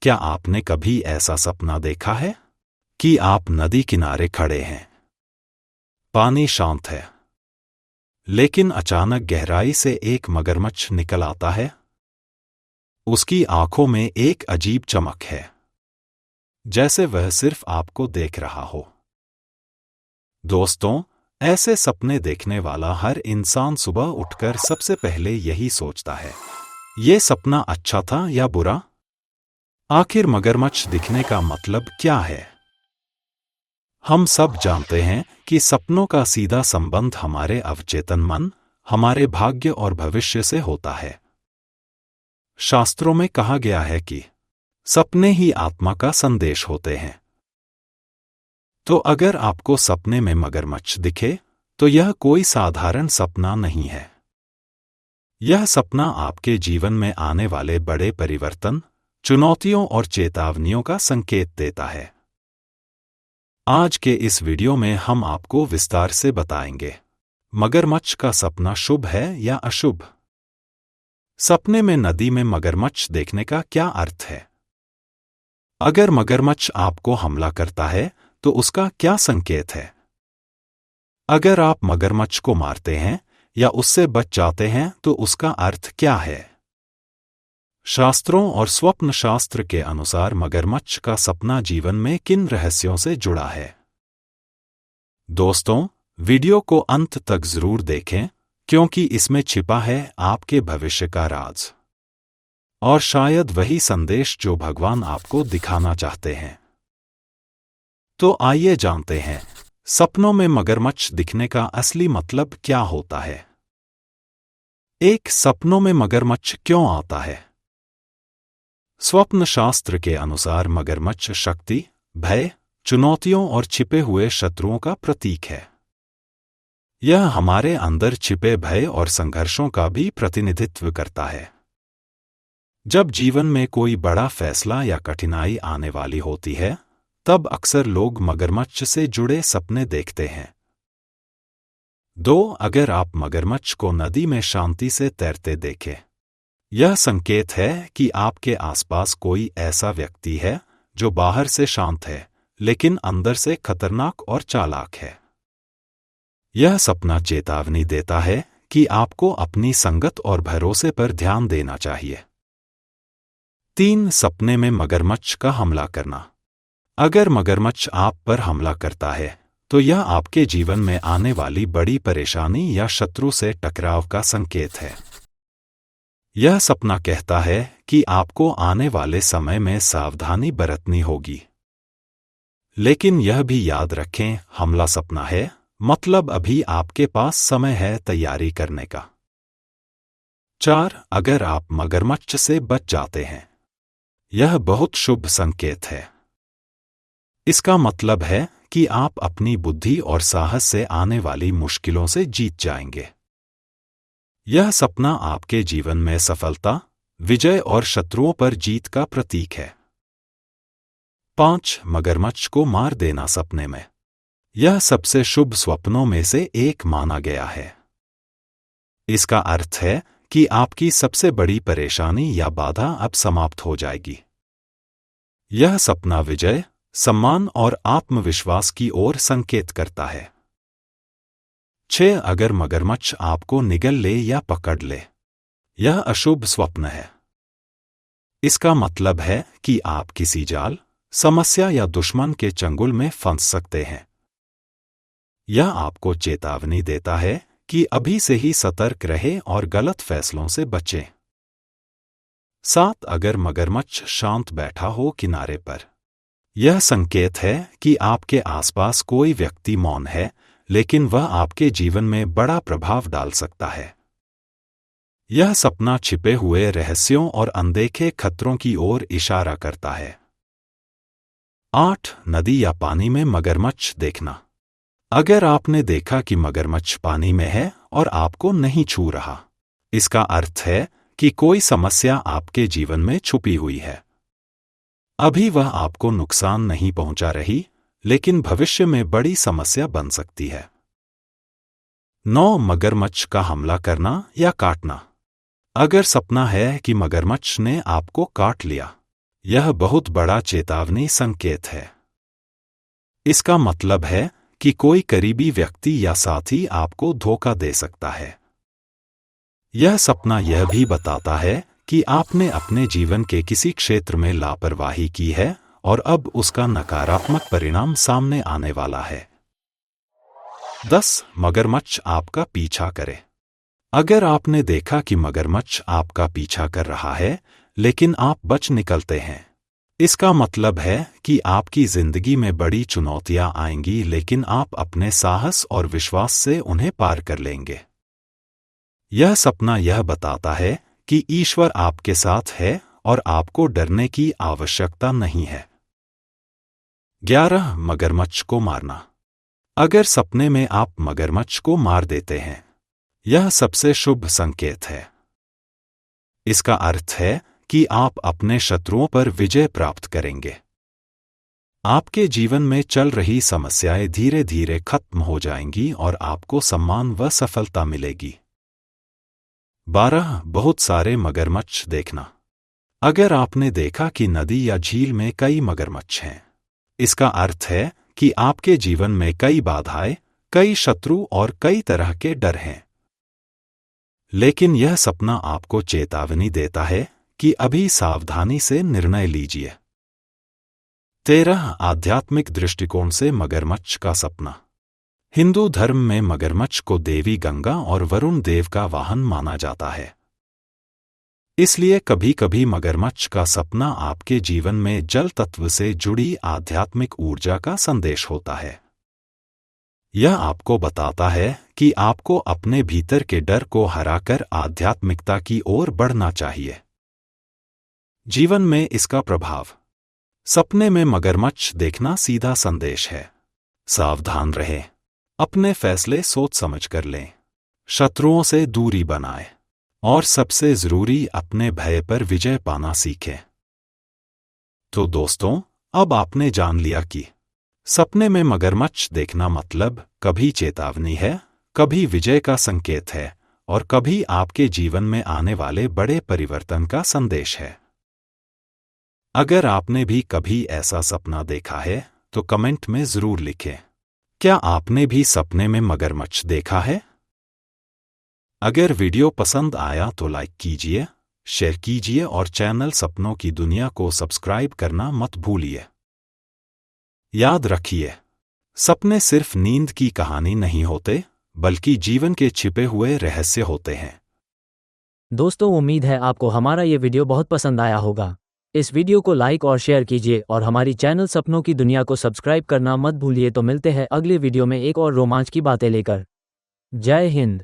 क्या आपने कभी ऐसा सपना देखा है कि आप नदी किनारे खड़े हैं? पानी शांत है, लेकिन अचानक गहराई से एक मगरमच्छ निकल आता है। उसकी आंखों में एक अजीब चमक है, जैसे वह सिर्फ आपको देख रहा हो। दोस्तों, ऐसे सपने देखने वाला हर इंसान सुबह उठकर सबसे पहले यही सोचता है, ये सपना अच्छा था या बुरा? आखिर मगरमच्छ दिखने का मतलब क्या है? हम सब जानते हैं कि सपनों का सीधा संबंध हमारे अवचेतन मन, हमारे भाग्य और भविष्य से होता है। शास्त्रों में कहा गया है कि सपने ही आत्मा का संदेश होते हैं। तो अगर आपको सपने में मगरमच्छ दिखे, तो यह कोई साधारण सपना नहीं है। यह सपना आपके जीवन में आने वाले बड़े परिवर्तन, चुनौतियों और चेतावनियों का संकेत देता है। आज के इस वीडियो में हम आपको विस्तार से बताएंगे, मगरमच्छ का सपना शुभ है या अशुभ? सपने में नदी में मगरमच्छ देखने का क्या अर्थ है? अगर मगरमच्छ आपको हमला करता है, तो उसका क्या संकेत है? अगर आप मगरमच्छ को मारते हैं या उससे बच जाते हैं, तो उसका अर्थ क्या है? शास्त्रों और स्वप्न शास्त्र के अनुसार मगरमच्छ का सपना जीवन में किन रहस्यों से जुड़ा है? दोस्तों, वीडियो को अंत तक जरूर देखें, क्योंकि इसमें छिपा है आपके भविष्य का राज, और शायद वही संदेश जो भगवान आपको दिखाना चाहते हैं। तो आइए जानते हैं, सपनों में मगरमच्छ दिखने का असली मतलब क्या होता है। एक, सपनों में मगरमच्छ क्यों आता है? स्वप्न शास्त्र के अनुसार मगरमच्छ शक्ति, भय, चुनौतियों और छिपे हुए शत्रुओं का प्रतीक है। यह हमारे अंदर छिपे भय और संघर्षों का भी प्रतिनिधित्व करता है। जब जीवन में कोई बड़ा फैसला या कठिनाई आने वाली होती है, तब अक्सर लोग मगरमच्छ से जुड़े सपने देखते हैं। 2, अगर आप मगरमच्छ को नदी में शांति से तैरते देखें, यह संकेत है कि आपके आसपास कोई ऐसा व्यक्ति है जो बाहर से शांत है, लेकिन अंदर से खतरनाक और चालाक है। यह सपना चेतावनी देता है कि आपको अपनी संगत और भरोसे पर ध्यान देना चाहिए। 3, सपने में मगरमच्छ का हमला करना। अगर मगरमच्छ आप पर हमला करता है, तो यह आपके जीवन में आने वाली बड़ी परेशानी या शत्रु से टकराव का संकेत है। यह सपना कहता है कि आपको आने वाले समय में सावधानी बरतनी होगी। लेकिन यह भी याद रखें, हमला सपना है, मतलब अभी आपके पास समय है तैयारी करने का। 4, अगर आप मगरमच्छ से बच जाते हैं, यह बहुत शुभ संकेत है। इसका मतलब है कि आप अपनी बुद्धि और साहस से आने वाली मुश्किलों से जीत जाएंगे। यह सपना आपके जीवन में सफलता, विजय और शत्रुओं पर जीत का प्रतीक है। 5, मगरमच्छ को मार देना सपने में। यह सबसे शुभ स्वप्नों में से एक माना गया है। इसका अर्थ है कि आपकी सबसे बड़ी परेशानी या बाधा अब समाप्त हो जाएगी। यह सपना विजय, सम्मान और आत्मविश्वास की ओर संकेत करता है। 6, अगर मगरमच्छ आपको निगल ले या पकड़ ले, यह अशुभ स्वप्न है। इसका मतलब है कि आप किसी जाल, समस्या या दुश्मन के चंगुल में फंस सकते हैं। यह आपको चेतावनी देता है कि अभी से ही सतर्क रहे और गलत फैसलों से बचें। 7, अगर मगरमच्छ शांत बैठा हो किनारे पर, यह संकेत है कि आपके आसपास कोई व्यक्ति मौन है, लेकिन वह आपके जीवन में बड़ा प्रभाव डाल सकता है। यह सपना छिपे हुए रहस्यों और अनदेखे खतरों की ओर इशारा करता है। 8, नदी या पानी में मगरमच्छ देखना। अगर आपने देखा कि मगरमच्छ पानी में है और आपको नहीं छू रहा, इसका अर्थ है कि कोई समस्या आपके जीवन में छुपी हुई है। अभी वह आपको नुकसान नहीं पहुंचा रही, लेकिन भविष्य में बड़ी समस्या बन सकती है। 9, मगरमच्छ का हमला करना या काटना। अगर सपना है कि मगरमच्छ ने आपको काट लिया, यह बहुत बड़ा चेतावनी संकेत है। इसका मतलब है कि कोई करीबी व्यक्ति या साथी आपको धोखा दे सकता है। यह सपना यह भी बताता है कि आपने अपने जीवन के किसी क्षेत्र में लापरवाही की है और अब उसका नकारात्मक परिणाम सामने आने वाला है। 10. मगरमच्छ आपका पीछा करे। अगर आपने देखा कि मगरमच्छ आपका पीछा कर रहा है लेकिन आप बच निकलते हैं, इसका मतलब है कि आपकी जिंदगी में बड़ी चुनौतियां आएंगी लेकिन आप अपने साहस और विश्वास से उन्हें पार कर लेंगे। यह सपना यह बताता है कि ईश्वर आपके साथ है और आपको डरने की आवश्यकता नहीं है। 11. मगरमच्छ को मारना। अगर सपने में आप मगरमच्छ को मार देते हैं, यह सबसे शुभ संकेत है। इसका अर्थ है कि आप अपने शत्रुओं पर विजय प्राप्त करेंगे। आपके जीवन में चल रही समस्याएं धीरे धीरे खत्म हो जाएंगी और आपको सम्मान व सफलता मिलेगी। 12. बहुत सारे मगरमच्छ देखना। अगर आपने देखा कि नदी या झील में कई मगरमच्छ हैं, इसका अर्थ है कि आपके जीवन में कई बाधाएं, कई शत्रु और कई तरह के डर हैं। लेकिन यह सपना आपको चेतावनी देता है कि अभी सावधानी से निर्णय लीजिए। 13. आध्यात्मिक दृष्टिकोण से मगरमच्छ का सपना। हिंदू धर्म में मगरमच्छ को देवी गंगा और वरुण देव का वाहन माना जाता है। इसलिए कभी कभी मगरमच्छ का सपना आपके जीवन में जल तत्व से जुड़ी आध्यात्मिक ऊर्जा का संदेश होता है। यह आपको बताता है कि आपको अपने भीतर के डर को हराकर आध्यात्मिकता की ओर बढ़ना चाहिए। जीवन में इसका प्रभाव। सपने में मगरमच्छ देखना सीधा संदेश है। सावधान रहें, अपने फैसले सोच समझ कर लें, शत्रुओं से दूरी बनाएं और सबसे जरूरी अपने भय पर विजय पाना सीखें। तो दोस्तों, अब आपने जान लिया कि सपने में मगरमच्छ देखना मतलब कभी चेतावनी है, कभी विजय का संकेत है और कभी आपके जीवन में आने वाले बड़े परिवर्तन का संदेश है। अगर आपने भी कभी ऐसा सपना देखा है तो कमेंट में जरूर लिखें। क्या आपने भी सपने में मगरमच्छ देखा है? अगर वीडियो पसंद आया तो लाइक कीजिए, शेयर कीजिए और चैनल सपनों की दुनिया को सब्सक्राइब करना मत भूलिए। याद रखिए, सपने सिर्फ नींद की कहानी नहीं होते, बल्कि जीवन के छिपे हुए रहस्य होते हैं। दोस्तों, उम्मीद है आपको हमारा ये वीडियो बहुत पसंद आया होगा। इस वीडियो को लाइक और शेयर कीजिए और हमारी चैनल सपनों की दुनिया को सब्सक्राइब करना मत भूलिए। तो मिलते हैं अगले वीडियो में एक और रोमांच की बातें लेकर। जय हिंद।